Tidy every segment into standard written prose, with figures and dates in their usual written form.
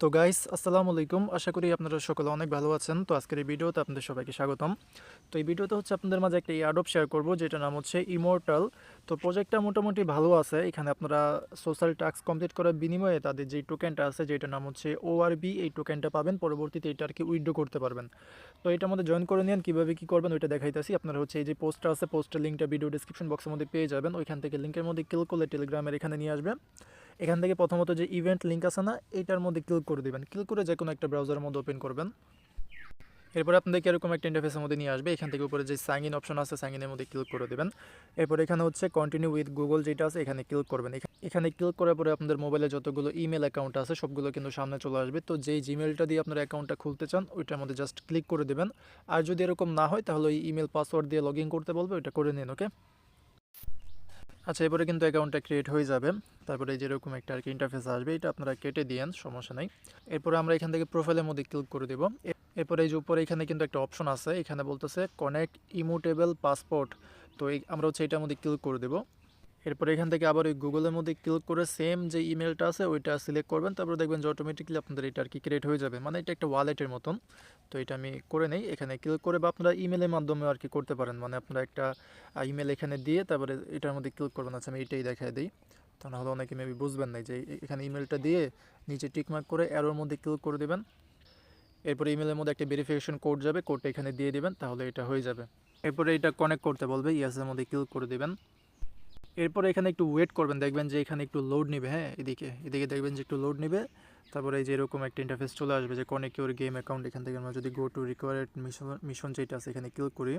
তো গাইস আসসালামু আলাইকুম, আশা করি আপনারা সকলে অনেক ভালো আছেন। তো আজকের এই ভিডিওতে আপনাদের সবাইকে স্বাগতম। তো এই ভিডিওতে হচ্ছে আপনাদের মাঝে একটা এয়ারড্রপ শেয়ার করব, যেটার নাম হচ্ছে ইমর্টাল। তো প্রজেক্টটা মোটামুটি ভালো আছে। এখানে আপনারা সোশ্যাল টাস্ক কমপ্লিট করার বিনিময়ে তাদের যে টোকেনটা আছে, যেটার নাম হচ্ছে ওআরবি, এই টোকেনটা পাবেন। পরবর্তীতে এটা আর কি উইথড্র করতে পারবেন। তো এটার মধ্যে জয়েন করে নিন, কীভাবে কী করবেন ওইটা দেখাইতেছি। আপনারা হচ্ছে এই যে পোস্টটা আছে, পোস্টের লিঙ্কটা ভিডিও ডিসক্রিপশন বক্সের মধ্যে পেয়ে যাবেন। ওইখান থেকে লিঙ্কের মধ্যে ক্লিক করলে টেলিগ্রামের এখানে নিয়ে আসবে। এখান থেকে প্রথমত যে ইভেন্ট লিঙ্ক আছে না, এটার মধ্যে ক্লিক করে দেবেন। ক্লিক করে যে কোনো একটা ব্রাউজারের মধ্যে ওপেন করবেন। এরপরে আপনাদেরকে এরকম একটা ইন্টারফেসের মধ্যে নিয়ে আসবে। এখান থেকে উপরে যে সাইন ইন অপশন আছে, সাইন ইনের মধ্যে ক্লিক করে দেবেন। এরপরে এখানে হচ্ছে কন্টিনিউ উইথ গুগল যেটা আছে, এখানে ক্লিক করবেন। এখানে ক্লিক করার পরে আপনাদের মোবাইলে যতগুলো ইমেল অ্যাকাউন্ট আছে সবগুলো কিন্তু সামনে চলে আসবে। তো যেই জিমেলটা দিয়ে আপনার অ্যাকাউন্টটা খুলতে চান ওইটার মধ্যে জাস্ট ক্লিক করে দেবেন। আর যদি এরকম না হয় তাহলে ওই ইমেল পাসওয়ার্ড দিয়ে লগ ইন করতে বলবে, ওইটা করে নিন। ওকে, আচ্ছা, এরপরে কিন্তু অ্যাকাউন্টটা ক্রিয়েট হয়ে যাবে। তারপরে যেরকম একটা আর কি ইন্টারফেস আসবে, এটা আপনারা কেটে দিয়েন, সমস্যা নাই। এরপরে আমরা এখান থেকে প্রোফাইলের মধ্যে ক্লিক করে দেব। এরপরে এই যে উপরে এখানে কিন্তু একটা অপশন আছে, এখানে বলতেছে কানেক্ট ইমুটেবল পাসপোর্ট। তো আমরা হচ্ছে এটার মধ্যে ক্লিক করে দেবো। এরপরে এখান থেকে আবার ওই গুগলের মধ্যে ক্লিক করে সেম যে ইমেলটা আছে ওইটা সিলেক্ট করবেন। তারপরে দেখবেন যে অটোমেটিক্যালি আপনাদের এটা আর কি ক্রিয়েট হয়ে যাবে, মানে এটা একটা ওয়ালেটের মতন। তো এটা আমি করে নেই, এখানে ক্লিক করে, বা আপনারা ইমেলের মাধ্যমে আর কি করতে পারেন। মানে আপনারা একটা ইমেল এখানে দিয়ে তারপরে এটার মধ্যে ক্লিক করবেন। আচ্ছা, আমি এটাই দেখাই দিই, তা নাহলে অনেকে মেবি বুঝবেন না। যে এখানে ইমেলটা দিয়ে নিচে টিকমার্ক করে অ্যারোর মধ্যে ক্লিক করে দেবেন। এরপরে ইমেলের মধ্যে একটা ভেরিফিকেশন কোড যাবে, কোডটা এখানে দিয়ে দেবেন, তাহলে এটা হয়ে যাবে। এরপরে এটা কানেক্ট করতে বলবে, ইয়েসের মধ্যে ক্লিক করে দেবেন। এরপরে এখানে একটু ওয়েট করবেন, দেখবেন যে এখানে একটু লোড নেবে। হ্যাঁ, এদিকে এদিকে দেখবেন যে একটু লোড নেবে। তারপরে এই যে এরকম একটা ইন্টারফেস চলে আসবে যে কানেক্ট ইউর গেম অ্যাকাউন্ট। এখান থেকে আমরা যদি গো টু রিকোয়ার্ড মিশন যেটা আছে এখানে ক্লিক করি,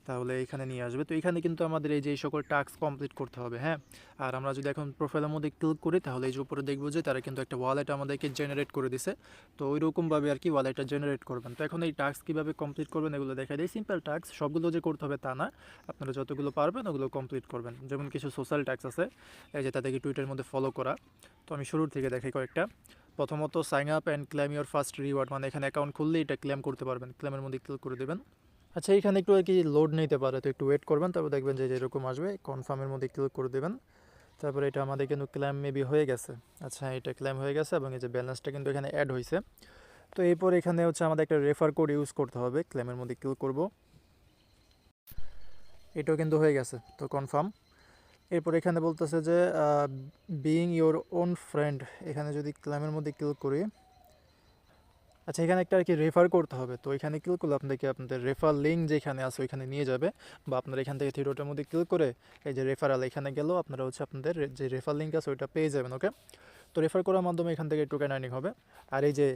তাহলে এখানে নিয়ে আসবে। তো এখানে কিন্তু আমাদের এই যে সকল টাস্ক কমপ্লিট করতে হবে। হ্যাঁ, আর আমরা যদি এখন প্রোফাইলের মধ্যে ক্লিক করি, তাহলে এই যে উপরে দেখবো যে তারা কিন্তু একটা ওয়ালেট আমাদেরকে জেনারেট করে দিছে। তো ওই রকমভাবে আর কি ওয়ালেটটা জেনারেট করবেন। তো এখন এই টাস্ক কীভাবে কমপ্লিট করবেন এগুলো দেখা যায়। সিম্পল টাস্ক, সবগুলো যে করতে হবে তা না, আপনারা যতগুলো পারবেন ওগুলো কমপ্লিট করবেন। যেমন কিছু সোশ্যাল টাস্ক আছে, এই যে তাদেরকে টুইটারের মধ্যে ফলো করা। তো আমি শুরুর থেকে দেখাই কয়েকটা। প্রথমত sign up and claim your first reward, মানে এখানে অ্যাকাউন্ট খুললে এটা ক্লেম করতে পারবেন। ক্লেমের মধ্যে ক্লিক করে দেবেন। আচ্ছা, এখানে একটু আর কি লোড নিতে পারে, তো একটু ওয়েট করবেন। তারপর দেখবেন যে এরকম আসবে, কনফার্মের মধ্যে ক্লিক করে দেবেন। তারপরে এটা আমাদের কিন্তু ক্লেম মেবি হয়ে গেছে। আচ্ছা, এটা ক্লেম হয়ে গেছে এবং এই যে ব্যালেন্সটা কিন্তু এখানে অ্যাড হয়েছে। তো এরপর এখানে হচ্ছে আমাদের একটা রেফার কোড ইউজ করতে হবে। ক্লেমের মধ্যে ক্লিক করব, এটাও কিন্তু হয়ে গেছে, তো কনফার্ম। এরপর এখানে বলতেছে যে বিইং ইওর ওন ফ্রেন্ড, এখানে যদি ক্লেমের মধ্যে ক্লিক করি, আচ্ছা এখানে একটা আর কি রেফার করতে হবে। তো এখানে ক্লিক করলে আপনাদেরকে আপনাদের রেফার লিঙ্ক যেখানে আছে ওইখানে নিয়ে যাবে, বা আপনারা এখান থেকে থিয়েটারের মধ্যে ক্লিক করে এই যে রেফারাল এখানে গেলেও আপনারা হচ্ছে আপনাদের যে রেফার লিঙ্ক আছে ওইটা পেয়ে যাবেন। ওকে, তো রেফার করার মাধ্যমে এখান থেকে টোকেন আর্নিং হবে। আর এই যে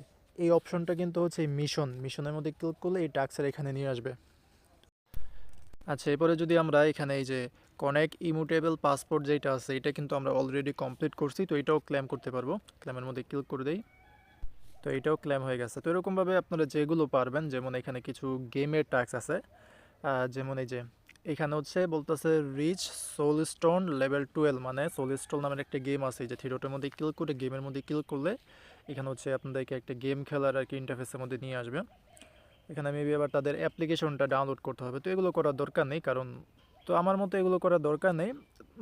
এই অপশনটা কিন্তু হচ্ছে এই মিশনের মধ্যে ক্লিক করলে এই টাস্কের এখানে নিয়ে আসবে। আচ্ছা, এরপরে যদি আমরা এখানে এই যে কানেক্ট ইমুটেবল পাসপোর্ট যেটা আছে, এটা কিন্তু আমরা অলরেডি কমপ্লিট করছি। তো এটাও ক্লেম করতে পারবো। ক্লেমের মধ্যে ক্লিক করে দেই, তো এটাও ক্লেম হয়ে গেছে। তো এরকমভাবে আপনারা যেগুলো পারবেন, যেমন এখানে কিছু গেমের টাস্ক আছে, যেমন এই যে এখানে হচ্ছে বলতেছে রিচ সোলস্টোন লেভেল 12, মানে সোলস্টোন নামের একটা গেম আছে। এই যে থিয়েটারের মধ্যে ক্লিক করে গেমের মধ্যে ক্লিক করলে এখানে হচ্ছে আপনাদেরকে একটা গেম খেলার আর কি ইন্টারফেসের মধ্যে নিয়ে আসবে। এখানে মেবি আবার তাদের অ্যাপ্লিকেশনটা ডাউনলোড করতে হবে। তো এগুলো করার দরকার নেই, কারণ তো আমার মতো এগুলো করার দরকার নেই।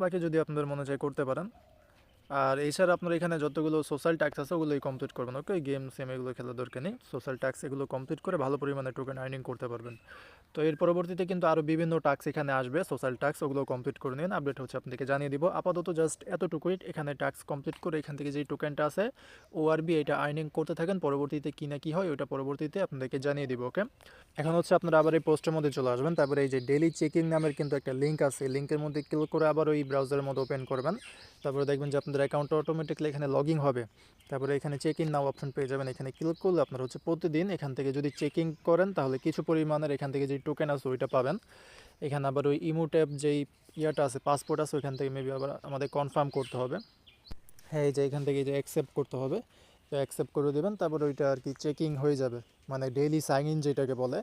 বাকি যদি আপনাদের মনে চায় করতে পারেন। আর এছাড়া আপনার এখানে যতগুলো সোশ্যাল টাস্ক আছে ওগুলোই কমপ্লিট করবেন। ওকে, গেম সেম এগুলো খেলার দরকার নেই। সোশ্যাল টাস্ক এগুলো কমপ্লিট করে ভালো পরিমাণে টোকেন আর্নিং করতে পারবেন। তো এর পরবর্তীতে কিন্তু আরও বিভিন্ন টাস্ক এখানে আসবে, সোশ্যাল টাস্ক, ওগুলো কমপ্লিট করে নিন। আপডেট হচ্ছে আপনাদেরকে জানিয়ে দিব। আপাতত জাস্ট এতটুকুই, এখানে টাস্ক কমপ্লিট করে এখান থেকে যেই টোকেনটা আছে ওআরবি, এটা আর্নিং করতে থাকেন। পরবর্তীতে কী না কী হয় ওইটা পরবর্তীতে আপনাদেরকে জানিয়ে দিব। ওকে, এখন হচ্ছে আপনারা আবার এই পোস্টের মধ্যে চলে আসবেন। তারপরে এই যে ডেইলি চেকিং নামের কিন্তু একটা লিঙ্ক আছে, লিঙ্কের মধ্যে ক্লিক করে আবার ওই ব্রাউজারের মধ্যে ওপেন করবেন। তারপরে দেখবেন যে আপনাদের অ্যাকাউন্টটা অটোমেটিক্যালি এখানে লগ ইন হবে। তারপরে এখানে চেক ইন নাও অপশন পেয়ে যাবেন। এখানে ক্লিক করলে আপনারা হচ্ছে প্রতিদিন এখান থেকে যদি চেকিং করেন তাহলে কিছু পরিমাণের এখান থেকে যে টোকেন আছে ওইটা পাবেন। এখানে আবার ওই ইমো ট্যাব যেই ইয়াটা আছে, পাসপোর্ট আছে, ওইখান থেকে মেবি আবার আমাদের কনফার্ম করতে হবে। হ্যাঁ, এই যে এখান থেকে যে অ্যাকসেপ্ট করতে হবে, তো অ্যাকসেপ্ট করে দেবেন। তারপর ওইটা আর কি চেকিং হয়ে যাবে, মানে ডেইলি সাইন ইন যেটাকে বলে।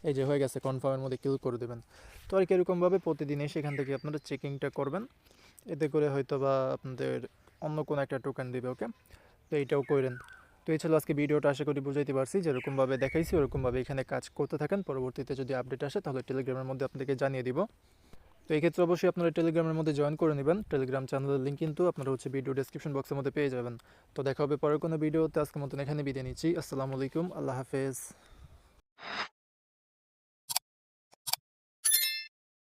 এই যে হয়ে গেছে, কনফার্মের মধ্যে ক্লিক করে দেবেন। তো আর কি এরকমভাবে প্রতিদিন এসে এখান থেকে আপনারা চেকিংটা করবেন। এতে করে হয়তো বা আপনাদের অন্য কোনো একটা টোকেন দেবে। ওকে, তো এইটাও করেন। তো এই ছিল আজকে ভিডিওটা, আশা করি বুঝাইতে পারছি। যেরকমভাবে দেখাইছি ওরকমভাবে এখানে কাজ করতে থাকেন। পরবর্তীতে যদি আপডেট আসে তাহলে টেলিগ্রামের মধ্যে আপনাদেরকে জানিয়ে দিব। তো এই ক্ষেত্রে অবশ্যই আপনারা টেলিগ্রামের মধ্যে জয়েন করে নেবেন। টেলিগ্রাম চ্যানেলের লিঙ্ক কিন্তু আপনারা হচ্ছে ভিডিও ডেসক্রিপশন বক্সের মধ্যে পেয়ে যাবেন। তো দেখা হবে পরের কোনো ভিডিওতে। আজকের মতন এখানে বিদায় নিচ্ছি। আসসালামু আলাইকুম, আল্লাহ হাফেজ।